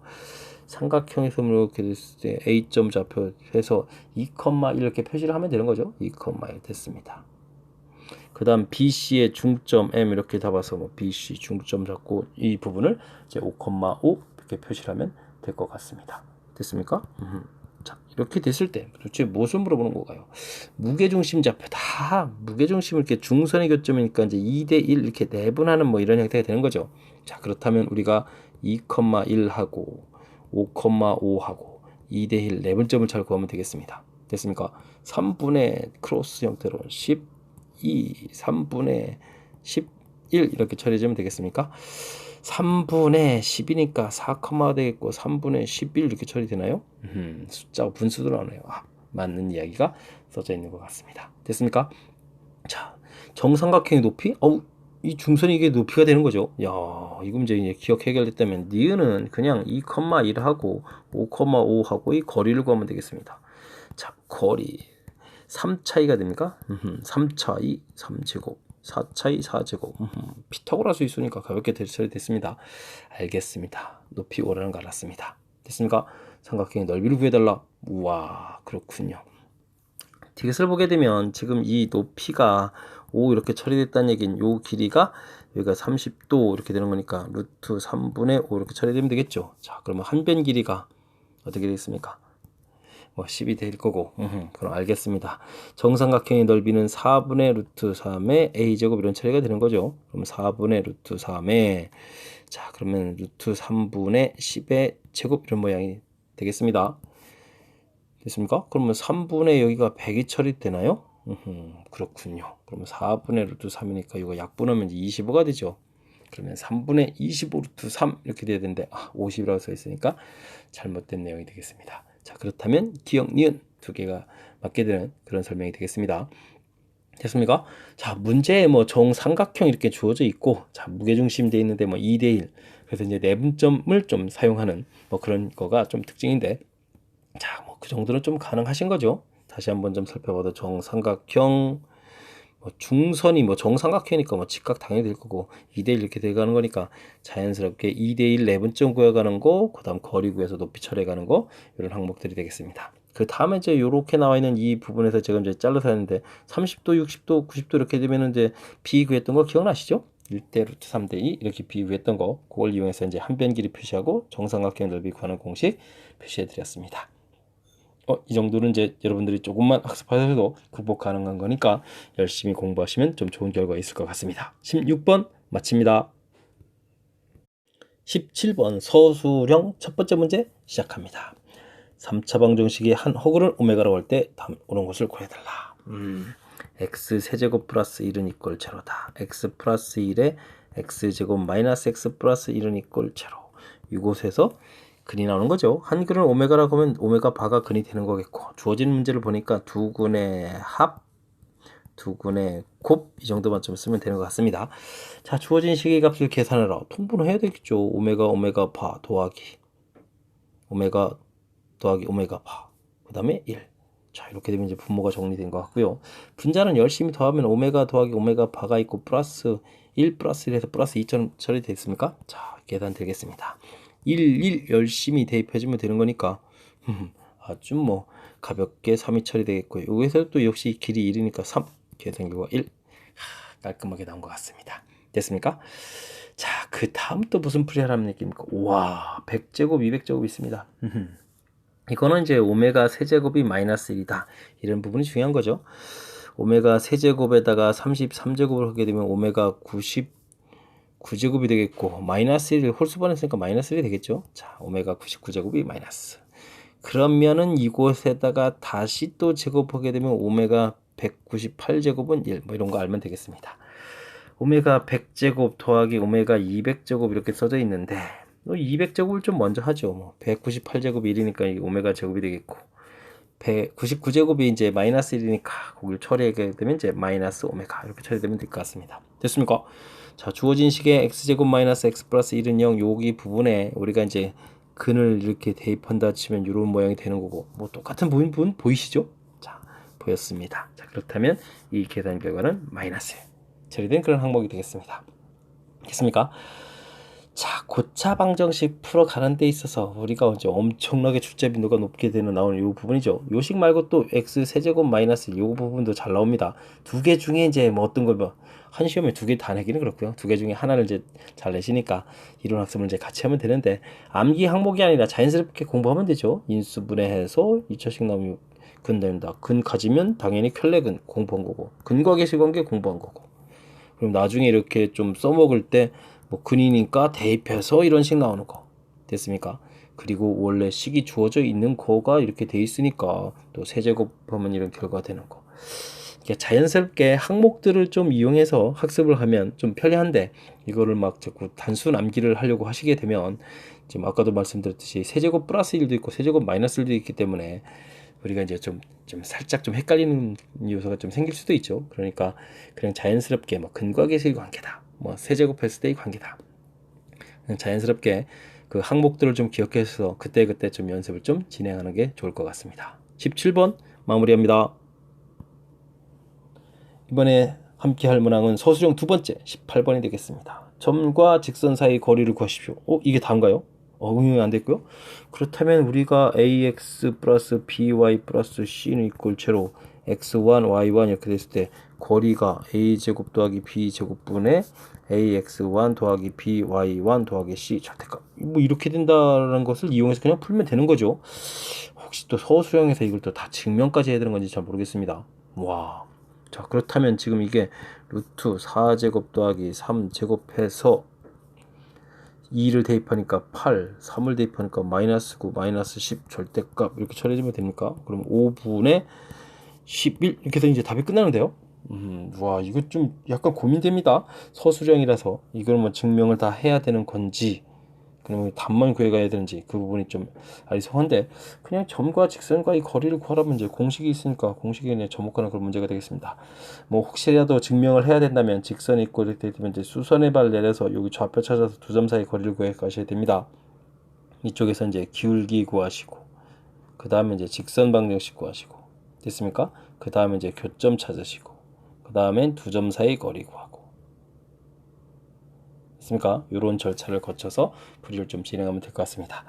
[SPEAKER 1] 삼각형에서 이렇게 됐을 때 A점 좌표에서 2,1 이렇게 표시를 하면 되는 거죠. 2,1 됐습니다. 그 다음 BC의 중점 M 이렇게 잡아서 뭐 BC 중점 잡고 이 부분을 이제 5,5 이렇게 표시를 하면 될 것 같습니다. 됐습니까? 자, 이렇게 됐을 때 도대체 무엇을 물어보는 건가요? 무게중심 좌표 다 무게중심을 이렇게 중선의 교점이니까 이제 2대 1 이렇게 내분하는 뭐 이런 형태가 되는 거죠. 자, 그렇다면 우리가 2,1하고 5,5하고 2대 1 내분점을 잘 구하면 되겠습니다. 됐습니까? 3분의 크로스 형태로 12, 3분의 11 이렇게 처리해주면 되겠습니까? 3분의 10이니까 4, 되겠고 3분의 11 이렇게 처리되나요? 숫자 분수도 나오네요. 맞는 이야기가 써져 있는 것 같습니다. 됐습니까? 자, 정삼각형의 높이? 이 중선이 이게 높이가 되는 거죠. 야, 이 문제 이제 기억 해결됐다면 니은은 그냥 2,1하고 5,5하고 이 거리를 구하면 되겠습니다. 자, 거리 3차이가 됩니까? 3차이 3제곱 4차이 4제곱 피타고라스 있으니까 가볍게 처리됐습니다. 알겠습니다. 높이 오라는 거 알았습니다. 됐습니까? 삼각형의 넓이를 구해달라. 우와, 그렇군요. 디귿을 보게 되면 지금 이 높이가 5 이렇게 처리됐다는 얘기는 요 길이가 여기가 30도 이렇게 되는 거니까 루트 3분의 5 이렇게 처리되면 되겠죠. 자, 그러면 한 변 길이가 어떻게 되겠습니까? 뭐 10이 될 거고. 그럼 알겠습니다. 정삼각형의 넓이는 4분의 루트 3의 a제곱 이런 처리가 되는 거죠. 그럼 4분의 루트 3의 자, 그러면 루트 3분의 10의 제곱 이런 모양이 되겠습니다. 됐습니까? 그러면 3분의 여기가 100이 처리되나요? 그렇군요. 그러면 4분의 루트 3이니까 이거 약분하면 25가 되죠. 그러면 3분의 25 루트 3 이렇게 돼야 되는데 50이라고 써 있으니까 잘못된 내용이 되겠습니다. 자, 그렇다면 기역, 니은 두 개가 맞게 되는 그런 설명이 되겠습니다. 됐습니까? 자, 문제에 뭐 정삼각형 이렇게 주어져 있고, 자, 무게중심 돼 있는데 뭐 2대 1. 그래서 이제 내분점을 좀 사용하는 뭐 그런 거가 좀 특징인데, 자, 뭐 그 정도는 좀 가능하신 거죠. 다시 한번 좀 살펴봐도 정삼각형, 뭐 중선이 뭐 정삼각형이니까 뭐 직각 당연히 될 거고 2대 1 이렇게 돼가는 거니까 자연스럽게 2대 1 내분점 구해가는 거, 그 다음 거리 구해서 높이 처리해가는 거 이런 항목들이 되겠습니다. 그 다음에 이제 요렇게 나와 있는 이 부분에서 제가 이제 잘라서 했는데 30도, 60도, 90도 이렇게 되면 이제 비구했던 거 기억나시죠? 1대 루트 3대 2 이렇게 비구했던 거 그걸 이용해서 이제 한 변 길이 표시하고 정삼각형 넓이 구하는 공식 표시해 드렸습니다. 이 정도는 이제 여러분들이 조금만 학습하셔도 극복 가능한 거니까 열심히 공부하시면 좀 좋은 결과 있을 것 같습니다. 16번 마칩니다. 17번 서술형 첫 번째 문제 시작합니다. 3차 방정식의 한 허구를 오메가라고 할 때 다음 오는 것을 구해달라. x 세제곱 플러스 1은 이꼴 제로다. x 플러스 1에 x제곱 마이너스 x 플러스 1은 이꼴 제로. 이곳에서 근이 나오는 거죠. 한 근을 오메가라고 하면 오메가 바가 근이 되는 거겠고, 주어진 문제를 보니까 두 근의 합, 두 근의 곱, 이 정도만 좀 쓰면 되는 것 같습니다. 자, 주어진 시계값을 계산하라. 통분을 해야 되겠죠. 오메가 바 더하기 오메가 더하기 오메가 바, 그 다음에 1. 자, 이렇게 되면 이제 분모가 정리된 것 같고요. 분자는 열심히 더하면 오메가 더하기 오메가 바가 있고 플러스 1 플러스 1에서 플러스 2처럼 처리되겠습니까? 자, 계산 되겠습니다. 1 열심히 대입해주면 되는 거니까 아주 뭐 가볍게 3이 처리되겠고요. 여기서 또 역시 길이 1이니까 3 계산 결과 1 깔끔하게 나온 것 같습니다. 됐습니까? 자, 그 다음 또 무슨 풀이하라는 얘기입니까? 와, 100제곱 200제곱 있습니다. 이거는 이제 오메가 세제곱이 마이너스 1이다 이런 부분이 중요한 거죠. 오메가 세제곱에다가 33제곱을 하게 되면 오메가 99제곱이 되겠고 마이너스 1을 홀수번에 쓰니까 마이너스 1이 되겠죠. 자, 오메가 99제곱이 마이너스. 그러면은 이곳에다가 다시 또 제곱하게 되면 오메가 198제곱은 1. 뭐 이런 거 알면 되겠습니다. 오메가 100제곱 더하기 오메가 200제곱 이렇게 써져 있는데 200제곱을 좀 먼저 하죠. 198제곱이 1이니까 오메가 제곱이 되겠고 199제곱이 이제 마이너스 1이니까 거기를 처리하게 되면 이제 마이너스 오메가 이렇게 처리되면 될 것 같습니다. 됐습니까? 자, 주어진 식의 x제곱 마이너스 x 플러스 1은 0 여기 부분에 우리가 이제 근을 이렇게 대입한다 치면 이런 모양이 되는 거고 뭐 똑같은 부분 보이시죠? 자, 보였습니다. 자, 그렇다면 이 계산 결과는 마이너스 처리된 그런 항목이 되겠습니다. 됐습니까? 자, 고차 방정식 풀어가는 데 있어서 우리가 이제 엄청나게 출제 빈도가 높게 되는 나오는 이 부분이죠. 요식 말고 또 x 세제곱 마이너스 이 부분도 잘 나옵니다. 두 개 중에 이제 뭐 어떤 걸 뭐 한 시험에 두 개 다 내기는 그렇고요. 두 개 중에 하나를 이제 잘 내시니까 이론 학습을 이제 같이 하면 되는데 암기 항목이 아니라 자연스럽게 공부하면 되죠. 인수분해해서 2차식 나오면 근 된다. 근 가지면 당연히 켤레근 공부한 거고 근과 계시 관계 공부한 거고 그럼 나중에 이렇게 좀 써먹을 때 뭐 근이니까 대입해서 이런 식 나오는 거 됐습니까? 그리고 원래 식이 주어져 있는 거가 이렇게 돼 있으니까 또 세제곱하면 이런 결과가 되는 거. 이게 자연스럽게 항목들을 좀 이용해서 학습을 하면 좀 편리한데 이거를 막 자꾸 단순 암기를 하려고 하시게 되면 지금 아까도 말씀드렸듯이 세제곱 플러스 1도 있고 세제곱 마이너스 1도 있기 때문에 우리가 이제 좀 살짝 좀 헷갈리는 요소가 좀 생길 수도 있죠. 그러니까 그냥 자연스럽게 뭐 근과 계수의 관계다. 뭐 세제곱했을 때의 관계다. 그냥 자연스럽게 그 항목들을 좀 기억해서 그때그때 좀 연습을 좀 진행하는 게 좋을 것 같습니다. 17번 마무리합니다. 이번에 함께 할 문항은 서술형 두 번째 18번이 되겠습니다. 점과 직선 사이 거리를 구하십시오. 이게 다인가요? 응용이 안 됐고요. 그렇다면 우리가 ax 플러스 by 플러스 c는 이꼴 제로 x1, y1 이렇게 됐을 때 거리가 a제곱 더하기 b제곱분의 ax1 더하기 by1 더하기 c 절대값 뭐 이렇게 된다는 것을 이용해서 그냥 풀면 되는 거죠. 혹시 또 서술형에서 이걸 또 다 증명까지 해야 되는 건지 잘 모르겠습니다. 와. 자, 그렇다면 지금 이게 루트 4제곱 더하기 3제곱해서 2를 대입하니까 8, 3을 대입하니까 마이너스 9, 마이너스 10 절대값 이렇게 처리해주면 됩니까? 그럼 5분의 11 이렇게 해서 이제 답이 끝나는데요. 와, 이거 좀 약간 고민됩니다. 서술형이라서 이걸 뭐 증명을 다 해야 되는 건지 그러면 답만 구해가야 되는지 그 부분이 좀 아리송한데 그냥 점과 직선과 이 거리를 구하라면 이제 공식이 있으니까 공식에 그냥 접목하는 그런 문제가 되겠습니다. 뭐 혹시라도 증명을 해야 된다면 직선이 있고 이렇게 되면 이제 수선의 발 내려서 여기 좌표 찾아서 두 점 사이 거리를 구해 가셔야 됩니다. 이쪽에서 이제 기울기 구하시고 그 다음에 이제 직선 방정식 구하시고 됐습니까? 그 다음에 이제 교점 찾으시고 그 다음엔 두 점 사이 거리 구하고 있습니까? 이런 절차를 거쳐서 풀이를 좀 진행하면 될 것 같습니다.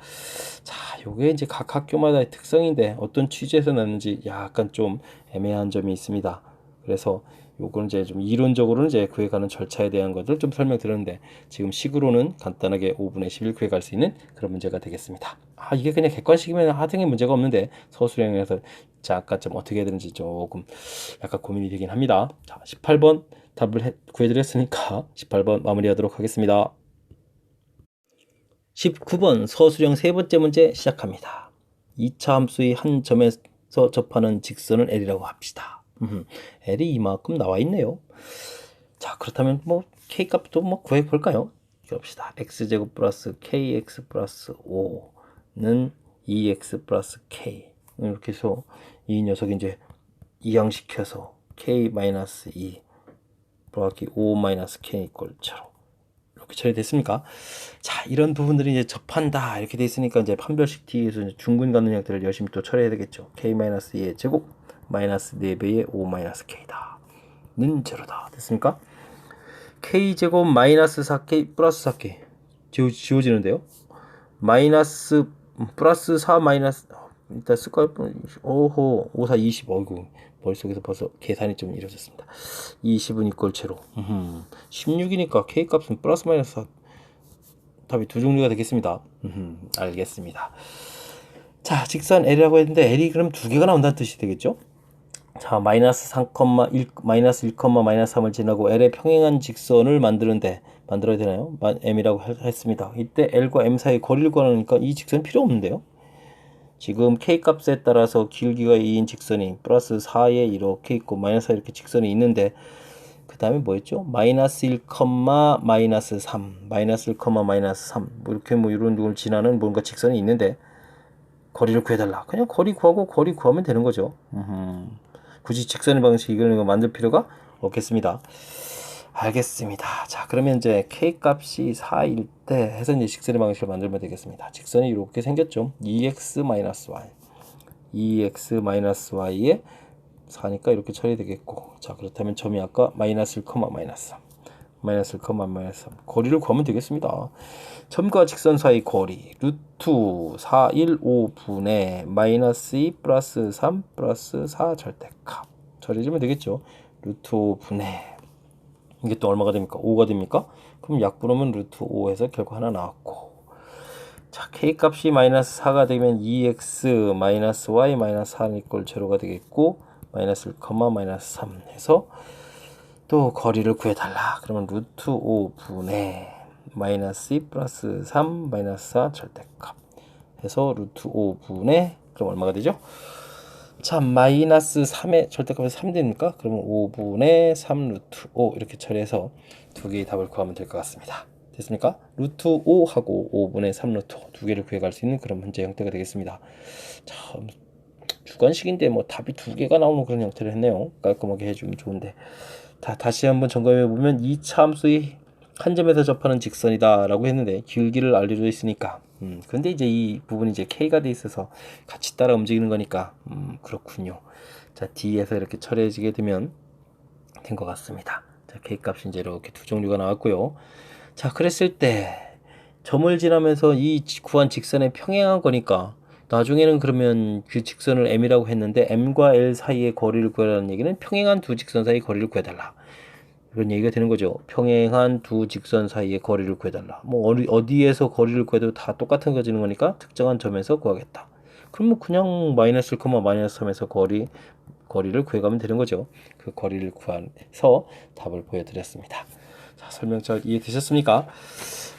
[SPEAKER 1] 자, 요게 이제 각 학교마다의 특성인데 어떤 취지에서 나는지 약간 좀 애매한 점이 있습니다. 그래서 요거는 이제 좀 이론적으로는 이제 구해가는 절차에 대한 것들 좀 설명드렸는데 지금 식으로는 간단하게 5분의 11 구해갈 수 있는 그런 문제가 되겠습니다. 이게 그냥 객관식이면 하등의 문제가 없는데 서술형에서 자, 아까 좀 어떻게 해야 되는지 조금 약간 고민이 되긴 합니다. 자, 18번 답을 구해드렸으니까 18번 마무리하도록 하겠습니다. 19번 서술형 세 번째 문제 시작합니다. 2차 함수의 한 점에서 접하는 직선을 L이라고 합시다. L이 이만큼 나와 있네요. 자, 그렇다면 뭐 K값도 뭐 구해볼까요? 봅시다. X제곱 플러스 KX 플러스 5는 2X 플러스 K 이렇게 해서 이 녀석이 이제 이항시켜서 K-2 더하기 5-k 이꼴 제로 이렇게 처리됐습니까? 자, 이런 부분들이 이제 접한다 이렇게 돼 있으니까 이제 판별식 뒤에서 중근 가는 형태를 열심히 또 처리해야 되겠죠. k-2의 제곱 마이너스 4배의 5-k다 는 제로다 됐습니까? k제곱 마이너스 4k 플러스 4k 지워지는데요. 마이너스 플러스 4 마이너스 일단 쓸까요? 오호 5, 4, 20 어이구 머릿속에서 벌써 계산이 좀 이루어졌습니다. 20은 이꼴 제로 16이니까 K값은 플러스 마이너스 4 답이 두 종류가 되겠습니다. 알겠습니다. 자, 직선 L이라고 했는데 L이 그럼 두 개가 나온다는 뜻이 되겠죠? 자, 마이너스 3,1, 마이너스 1, 마이너스 3을 지나고 L의 평행한 직선을 만들어야 되나요? M이라고 했습니다. 이때 L과 M 사이 거리를 구하니까 이 직선 필요 없는데요? 지금 K값에 따라서 길기가 2인 직선이 플러스 4에 이렇게 있고 마이너스 4 이렇게 직선이 있는데 그 다음에 뭐였죠? 마이너스 1, 마이너스 3 마이너스 1, 마이너스 3 뭐 이렇게 뭐 이런 걸 지나는 뭔가 직선이 있는데 거리를 구해달라. 그냥 거리 구하고 거리 구하면 되는 거죠. 굳이 직선의 방식 이걸 만들 필요가 없겠습니다. 알겠습니다. 자, 그러면 이제 K값이 4일 때 해서 이제 직선의 방식을 만들면 되겠습니다. 직선이 이렇게 생겼죠. 2x-y 2x-y에 4니까 이렇게 처리되겠고 자, 그렇다면 점이 아까 마이너스 1, 마이너스 3 마이너스 1, 마이너스 3. 거리를 구하면 되겠습니다. 점과 직선 사이 거리 루트 4, 1, 5분의 마이너스 2 플러스 3 플러스 4 절대값. 처리해주면 되겠죠. 루트 5분의 이게 또 얼마가 됩니까? 5가 됩니까? 그럼 약분하면 루트 5에서 결국 하나 나왔고, 자, k값이 마이너스 4가 되면 2x 마이너스 y 마이너스 4 이꼴 제로가 되겠고, 마이너스 1, 마이너스 3 해서 또 거리를 구해달라. 그러면 루트 5분의 마이너스 2 플러스 3 마이너스 4 절대값 해서 루트 5분의 그럼 얼마가 되죠? 자, 마이너스 3의 절대값이 3 됩니까? 그러면 5분의 3 루트 5 이렇게 처리해서 두 개의 답을 구하면 될 것 같습니다. 됐습니까? 루트 5하고 5분의 3 루트 5 두 개를 구해갈 수 있는 그런 문제 형태가 되겠습니다. 참 주관식인데 뭐 답이 두 개가 나오는 그런 형태를 했네요. 깔끔하게 해주면 좋은데, 다시 한번 점검해 보면 이 차함수의 한 점에서 접하는 직선이다 라고 했는데 길기를 알려져 있으니까 근데 이제 이 부분이 이제 k가 돼 있어서 같이 따라 움직이는 거니까 그렇군요. 자, D에서 이렇게 처리해지게 되면 된 것 같습니다. 자, k 값이 이제 이렇게 두 종류가 나왔고요. 자, 그랬을 때 점을 지나면서 이 구한 직선에 평행한 거니까 나중에는 그러면 그 직선을 m이라고 했는데 m과 l 사이의 거리를 구하라는 얘기는 평행한 두 직선 사이의 거리를 구해달라, 이런 얘기가 되는 거죠. 평행한 두 직선 사이의 거리를 구해달라. 뭐 어디에서 거리를 구해도 다 똑같은 거지는 거니까 특정한 점에서 구하겠다. 그러면 그냥 마이너스 1, 마이너스 3에서 거리를 구해가면 되는 거죠. 그 거리를 구해서 답을 보여드렸습니다. 자, 설명 잘 이해되셨습니까?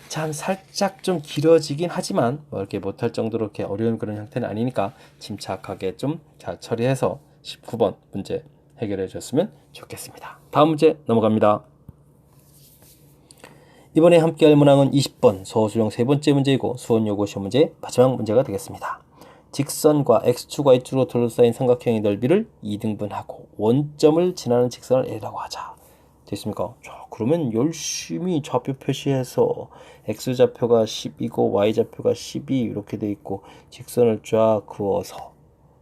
[SPEAKER 1] 참 살짝 좀 길어지긴 하지만 뭐 이렇게 못할 정도로 이렇게 어려운 그런 형태는 아니니까 침착하게 좀 잘 처리해서 19번 문제 해결해 줬으면 좋겠습니다. 다음 문제 넘어갑니다. 이번에 함께 할 문항은 20번 서술형 세 번째 문제이고 수원여고 시험 문제 마지막 문제가 되겠습니다. 직선과 x축, y축으로 둘러싸인 삼각형의 넓이를 2등분하고 원점을 지나는 직선을 L이라고 하자. 됐습니까? 자, 그러면 열심히 좌표 표시해서 x좌표가 10이고 y좌표가 12 이렇게 돼 있고 직선을 쫙 그어서,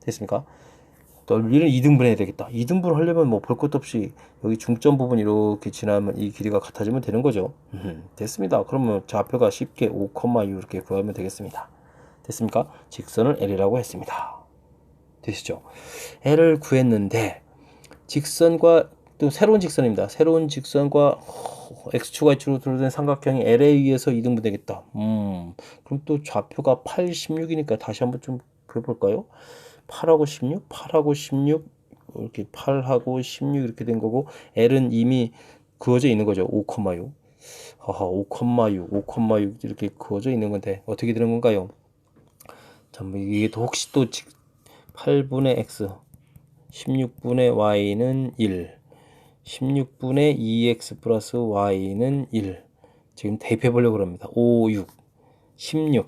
[SPEAKER 1] 됐습니까? 넓이를 2등분 해야 되겠다. 2등분 하려면 뭐 볼 것도 없이 여기 중점 부분 이렇게 지나면 이 길이가 같아지면 되는 거죠. 됐습니다. 그러면 좌표가 쉽게 5,6 이렇게 구하면 되겠습니다. 됐습니까? 직선을 L이라고 했습니다. 되시죠? L을 구했는데 직선과 또 새로운 직선입니다. 새로운 직선과 x축, y축으로 둘러싼 삼각형이 L에 의해서 2등분 되겠다. 그럼 또 좌표가 8, 16이니까 다시 한번 좀 그려볼까요? 8하고 16, 8하고 16 이렇게 8하고 16 이렇게 된 거고 L은 이미 그어져 있는 거죠. 5,6 5,6 5,6 이렇게 그어져 있는 건데 어떻게 되는 건가요? 자, 뭐 이게 또 혹시 또 8분의 x 16분의 y는 1 16분의 2x 플러스 y는 1 지금 대입해 보려고 합니다. 5, 6 16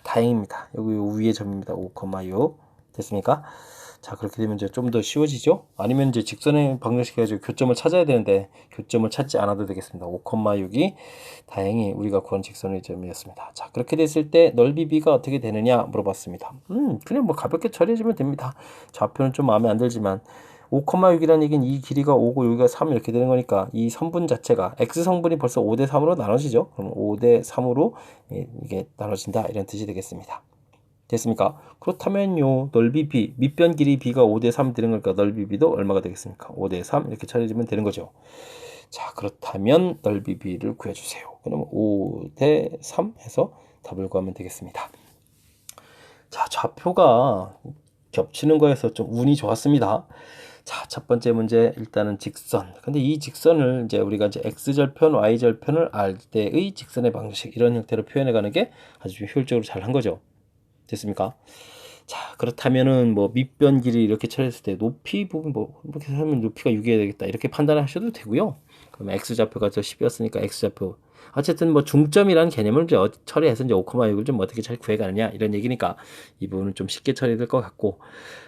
[SPEAKER 1] 다행입니다. 여기 위에 점입니다. 5,6 됐습니까? 자, 그렇게 되면 이제 좀 더 쉬워지죠? 아니면 이제 직선의 방정식 해가지고 교점을 찾아야 되는데 교점을 찾지 않아도 되겠습니다. 5,6이 다행히 우리가 구한 직선의 점이었습니다. 자, 그렇게 됐을 때 넓이 b가 어떻게 되느냐 물어봤습니다. 그냥 뭐 가볍게 처리해주면 됩니다. 좌표는 좀 마음에 안 들지만 5,6이라는 얘기는 이 길이가 5고 여기가 3 이렇게 되는 거니까 이 성분 자체가 x성분이 벌써 5대 3으로 나눠지죠. 그럼 5대 3으로 이게 나눠진다 이런 뜻이 되겠습니다. 됐습니까? 그렇다면요, 넓이 b, 밑변 길이 b가 5대 3 되는 거니까 넓이 b도 얼마가 되겠습니까? 5대 3 이렇게 처리해주면 되는 거죠. 자, 그렇다면 넓이 b를 구해주세요. 그러면 5대 3 해서 답을 구하면 되겠습니다. 자, 좌표가 겹치는 거에서 좀 운이 좋았습니다. 자, 첫 번째 문제 일단은 직선. 근데 이 직선을 이제 우리가 이제 x절편, y절편을 알 때의 직선의 방식 이런 형태로 표현해 가는 게 아주 효율적으로 잘 한 거죠. 됐습니까? 자, 그렇다면은 뭐 밑변 길이 이렇게 처리했을 때 높이 부분 뭐 이렇게 하면 높이가 6이어야 되겠다 이렇게 판단하셔도 되고요. 그럼 x좌표가 저 10이었으니까 x좌표 어쨌든 뭐 중점이라는 개념을 이제 처리해서 이제 5,6을 좀 어떻게 잘 구해가느냐 이런 얘기니까 이 부분은 좀 쉽게 처리될 것 같고,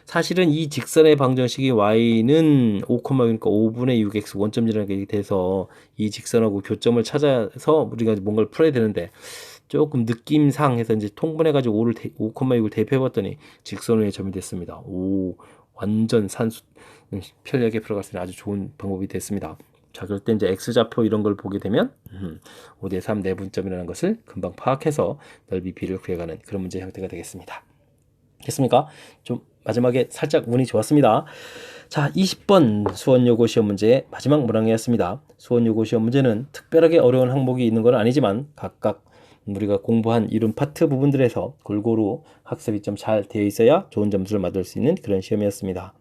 [SPEAKER 1] 사실은 이 직선의 방정식이 y는 5,6이니까 5분의 6x 원점이라는 게 돼서 이 직선하고 교점을 찾아서 우리가 뭔가를 풀어야 되는데 조금 느낌상 해서 이제 통분해가지고 5,6을 대입해봤더니 직선의 점이 됐습니다. 오, 완전 산수 편리하게 풀어갈 수 있는 아주 좋은 방법이 됐습니다. 자, 그럴 때 이제 X좌표 이런 걸 보게 되면 5대3 내분점이라는 것을 금방 파악해서 넓이 B를 구해가는 그런 문제 형태가 되겠습니다. 됐습니까? 좀 마지막에 살짝 운이 좋았습니다. 자, 20번 수원요고 시험 문제의 마지막 문항이었습니다. 수원요고 시험 문제는 특별하게 어려운 항목이 있는 건 아니지만 각각 우리가 공부한 이론 파트 부분들에서 골고루 학습이 좀 잘 되어 있어야 좋은 점수를 받을 수 있는 그런 시험이었습니다.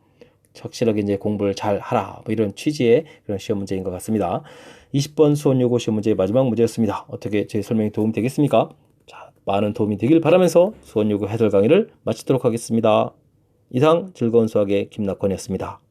[SPEAKER 1] 확실하게 이제 공부를 잘 하라 뭐 이런 취지의 그런 시험 문제인 것 같습니다. 20번 수원요고 시험 문제의 마지막 문제였습니다. 어떻게 제 설명이 도움이 되겠습니까? 자, 많은 도움이 되길 바라면서 수원요고 해설 강의를 마치도록 하겠습니다. 이상 즐거운 수학의 김낙건이었습니다.